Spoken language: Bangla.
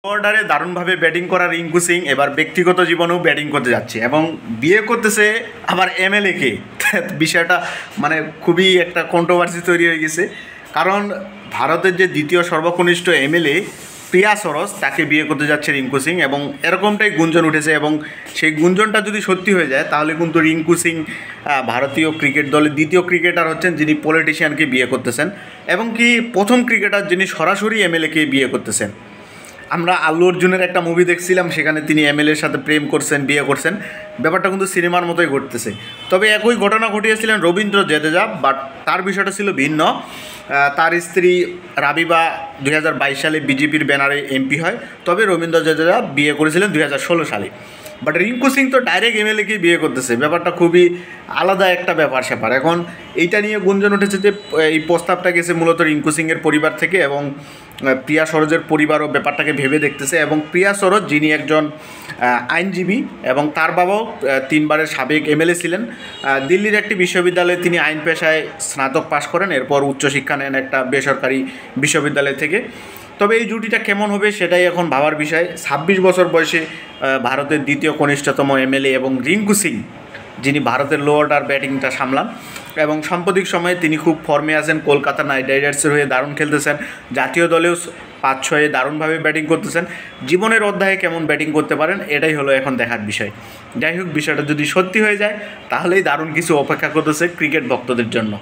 অর্ডারে দারুণভাবে ব্যাটিং করা রিঙ্কু সিং এবার ব্যক্তিগত জীবনেও ব্যাটিং করতে যাচ্ছে এবং বিয়ে করতেছে আবার এমএলএকে। বিষয়টা মানে খুবই একটা কন্ট্রোভার্সি তৈরি হয়ে গেছে, কারণ ভারতের যে দ্বিতীয় সর্বকনিষ্ঠ এমএলএ প্রিয়া সরোজ তাকে বিয়ে করতে যাচ্ছে রিঙ্কু সিং, এবং এরকমটাই গুঞ্জন উঠেছে। এবং সেই গুঞ্জনটা যদি সত্যি হয়ে যায় তাহলে কিন্তু রিঙ্কু সিং ভারতীয় ক্রিকেট দলের দ্বিতীয় ক্রিকেটার হচ্ছেন যিনি পলিটিশিয়ানকে বিয়ে করতেছেন, এবং কি প্রথম ক্রিকেটার যিনি সরাসরি এমএলএকে বিয়ে করতেছেন। আমরা আল্লু অর্জুনের একটা মুভি দেখছিলাম, সেখানে তিনি এমএলএর সাথে প্রেম করছেন, বিয়ে করছেন, ব্যাপারটা কিন্তু সিনেমার মতোই ঘটতেছে। তবে একই ঘটনা ঘটিয়েছিলেন রবীন্দ্র জাদেজা, বাট তার বিষয়টা ছিল ভিন্ন। তার স্ত্রী রাবিবা 2022 সালে বিজেপির ব্যানারে এমপি হয়, তবে রবীন্দ্র জাদেজা বিয়ে করেছিলেন 2016 সালে। বাট রিঙ্কু সিং তো ডাইরেক্ট এমএলএকেই বিয়ে করতেছে, ব্যাপারটা খুবই আলাদা একটা ব্যাপার স্যাপার। এখন এইটা নিয়ে গুঞ্জন উঠেছে যে এই প্রস্তাবটা গেছে মূলত রিঙ্কু সিংয়ের পরিবার থেকে, এবং প্রিয়া সরোজের পরিবারও ব্যাপারটাকে ভেবে দেখতেছে। এবং প্রিয়া সরোজ যিনি একজন আইনজীবী এবং তার বাবাও 3 বারের সাবেক এমএলএ ছিলেন। দিল্লির একটি বিশ্ববিদ্যালয়ে তিনি আইন পেশায় স্নাতক পাশ করেন, এরপর উচ্চশিক্ষা নেন একটা বেসরকারি বিশ্ববিদ্যালয় থেকে। তবে এই জুটিটা কেমন হবে সেটাই এখন ভাবার বিষয়। 26 বছর বয়সে ভারতের দ্বিতীয় কনিষ্ঠতম এমএলএ এবং রিঙ্কু সিং যিনি ভারতের লো অর্ডার ব্যাটিংটা সামলান, এবং সাম্প্রতিক সময়ে তিনি খুব ফর্মে আছেন। কলকাতা নাইট রাইডার্সের হয়ে দারুণ খেলতেছেন, জাতীয় দলেও 5-6-এ দারুণভাবে ব্যাটিং করতেছেন। জীবনের অধ্যায়ে কেমন ব্যাটিং করতে পারেন এটাই হলো এখন দেখার বিষয়। যাই হোক, বিষয়টা যদি সত্যি হয়ে যায় তাহলেই দারুণ কিছু অপেক্ষা করতেছে ক্রিকেট ভক্তদের জন্য।